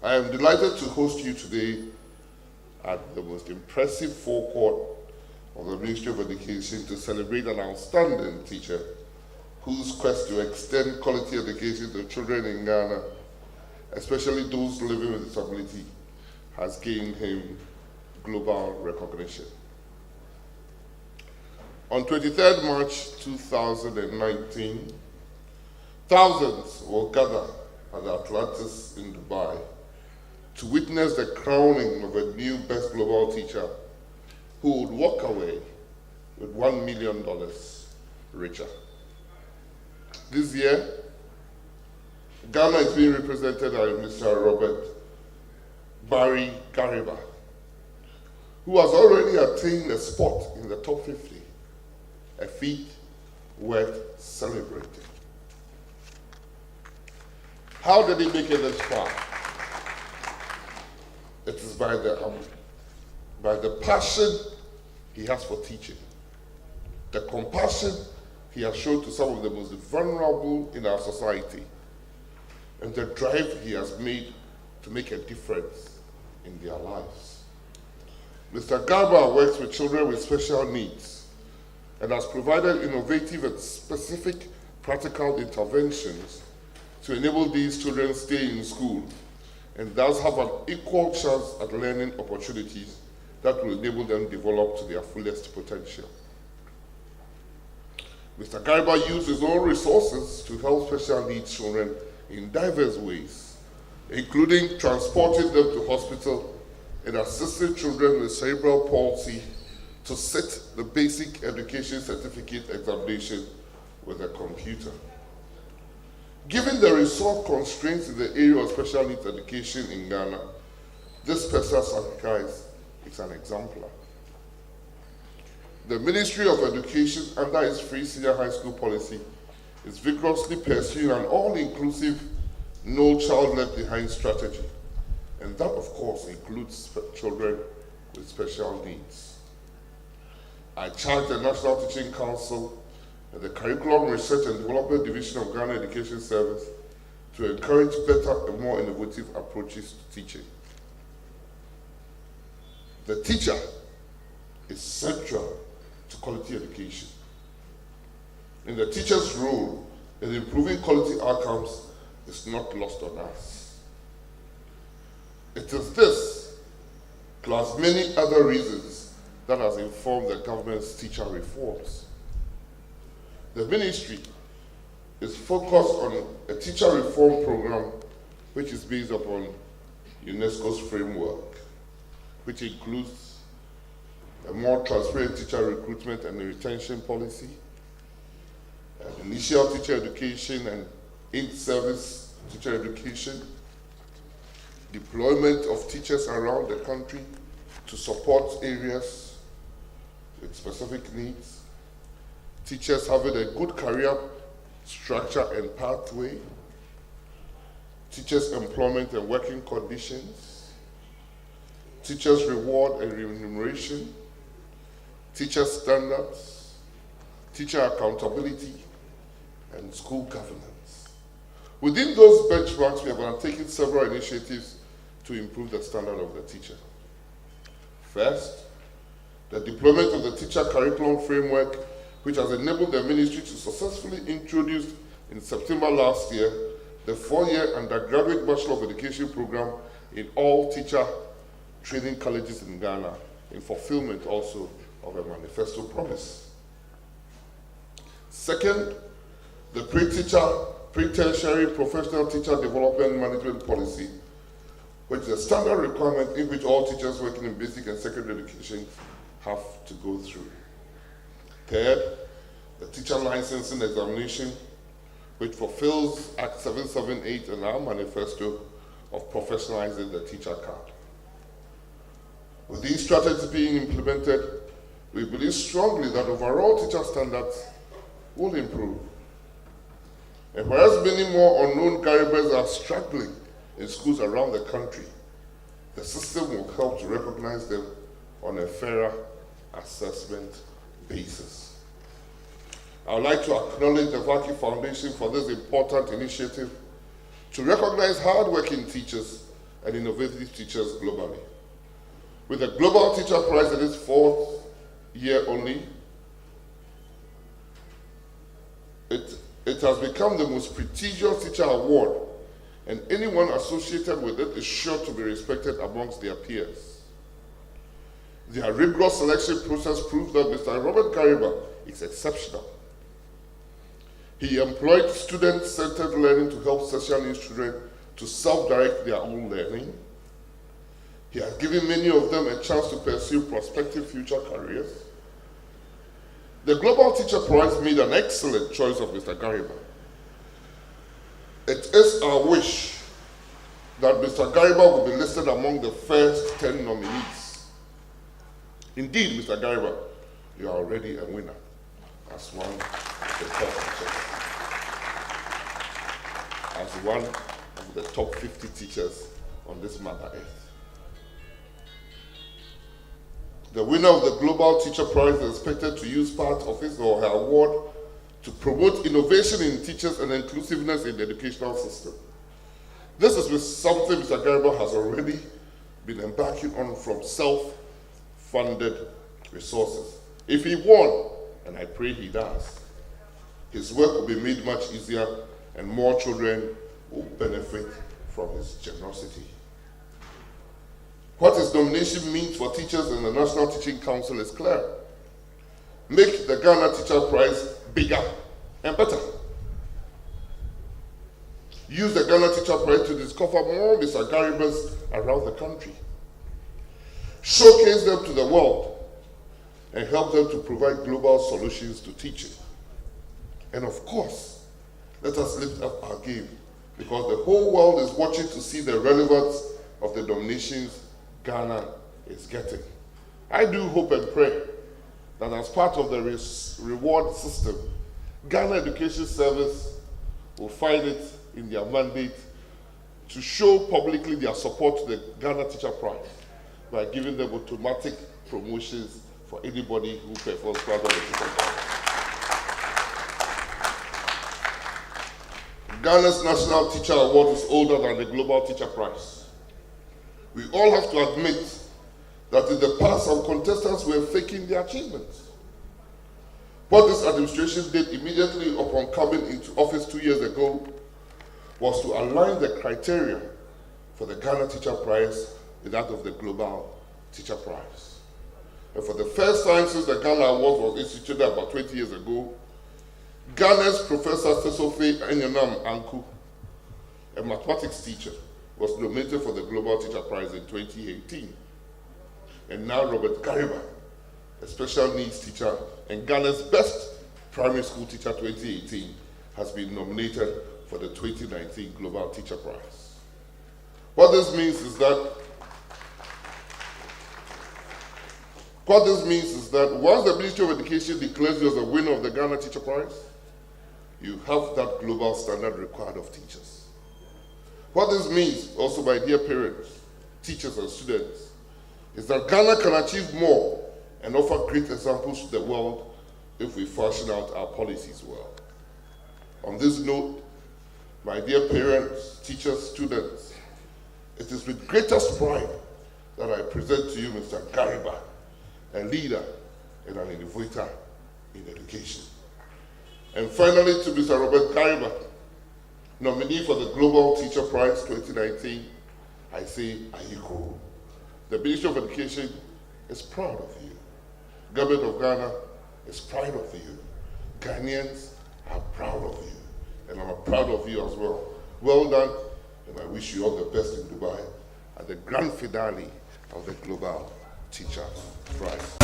I am delighted to host you today at the most impressive forecourt of the Ministry of Education to celebrate an outstanding teacher whose quest to extend quality education to children in Ghana, especially those living with disability, has gained him global recognition. On 23rd March 2019, thousands will gather at the Atlantis in Dubai to witness the crowning of a new Best Global Teacher who would walk away with $1 million richer. This year, Ghana is being represented by Mr. Robert Barry Gariba, who has already attained a spot in the top 50, a feat worth celebrating. How did he make it this far? It is by the passion he has for teaching, the compassion he has shown to some of the most vulnerable in our society, and the drive he has made to make a difference in their lives. Mr. Garba works with children with special needs and has provided innovative and specific practical interventions to enable these children stay in school and thus have an equal chance at learning opportunities that will enable them develop to their fullest potential. Mr. Gariba used his own resources to help special needs children in diverse ways, including transporting them to hospital and assisting children with cerebral palsy to sit the basic education certificate examination with a computer. Given the resource constraints in the area of special needs education in Ghana, this special sacrifice is an exemplar. The Ministry of Education, under its free senior high school policy, is vigorously pursuing an all-inclusive, no child left behind strategy, and that, of course, includes children with special needs. I charge the National Teaching Council and the Curriculum Research and Development Division of Ghana Education Service to encourage better and more innovative approaches to teaching. The teacher is central to quality education, and the teacher's role in improving quality outcomes is not lost on us. It is this, plus many other reasons, that has informed the government's teacher reforms. The ministry is focused on a teacher reform program which is based upon UNESCO's framework, which includes a more transparent teacher recruitment and retention policy, initial teacher education and in-service teacher education, deployment of teachers around the country to support areas with specific needs, teachers having a good career structure and pathway, teachers' employment and working conditions, teachers' reward and remuneration, teacher standards, teacher accountability, and school governance. Within those benchmarks, we have undertaken several initiatives to improve the standard of the teacher. First, the deployment of the teacher curriculum framework, which has enabled the ministry to successfully introduce in September last year the 4-year undergraduate Bachelor of Education program in all teacher training colleges in Ghana, in fulfillment also of a manifesto promise. Second, the pre-tertiary professional teacher development management policy, which is a standard requirement in which all teachers working in basic and secondary education have to go through. Third, the teacher licensing examination, which fulfills Act 778 and our manifesto of professionalizing the teacher card. With these strategies being implemented, we believe strongly that overall teacher standards will improve. And whereas many more unknown Garibas are struggling in schools around the country, the system will help to recognize them on a fairer assessment basis. I would like to acknowledge the Vaki Foundation for this important initiative to recognize hard-working teachers and innovative teachers globally. With the Global Teacher Prize in its 4th year only, it has become the most prestigious teacher award, and anyone associated with it is sure to be respected amongst their peers. Their rigorous selection process proves that Mr. Robert Gariba is exceptional. He employed student-centered learning to help special needs children to self-direct their own learning. He has given many of them a chance to pursue prospective future careers. The Global Teacher Prize made an excellent choice of Mr. Gariba. It is our wish that Mr. Gariba will be listed among the first 10 nominees. Indeed, Mr. Gariba, you are already a winner as one of the top teachers, as one of the top 50 teachers on this Mother Earth. The winner of the Global Teacher Prize is expected to use part of his or her award to promote innovation in teachers and inclusiveness in the educational system. This is something Mr. Gariba has already been embarking on from self-funded resources. If he won, and I pray he does, his work will be made much easier and more children will benefit from his generosity. What his nomination means for teachers in the National Teaching Council is clear. Make the Ghana Teacher Prize bigger and better. Use the Ghana Teacher Prize to discover more Mr. Garibas around the country. Showcase them to the world and help them to provide global solutions to teaching. And of course, let us lift up our game, because the whole world is watching to see the relevance of the nominations Ghana is getting. I do hope and pray that as part of the reward system, Ghana Education Service will find it in their mandate to show publicly their support to the Ghana Teacher Prize by giving them automatic promotions for anybody who performs part of the Teacher Prize. Ghana's National Teacher Award is older than the Global Teacher Prize. We all have to admit that in the past some contestants were faking their achievements. What this administration did immediately upon coming into office 2 years ago was to align the criteria for the Ghana Teacher Prize with that of the Global Teacher Prize. And for the first time since the Ghana Award was instituted about 20 years ago, Ghana's Professor Sesofe Enyanam Anku, a mathematics teacher, was nominated for the Global Teacher Prize in 2018. And now Robert Gariba, a special needs teacher and Ghana's best primary school teacher 2018, has been nominated for the 2019 Global Teacher Prize. What this means is that once the Ministry of Education declares you as a winner of the Ghana Teacher Prize, you have that global standard required of teachers. What this means, also, my dear parents, teachers and students, is that Ghana can achieve more and offer great examples to the world if we fashion out our policies well. On this note, my dear parents, teachers, students, it is with greatest pride that I present to you Mr. Gariba, a leader and an innovator in education. And finally, to Mr. Robert Gariba, nominee for the Global Teacher Prize 2019, I say, Ayiko. The Ministry of Education is proud of you. Government of Ghana is proud of you. Ghanaians are proud of you. And I'm proud of you as well. Well done, and I wish you all the best in Dubai at the grand finale of the Global Teacher Prize.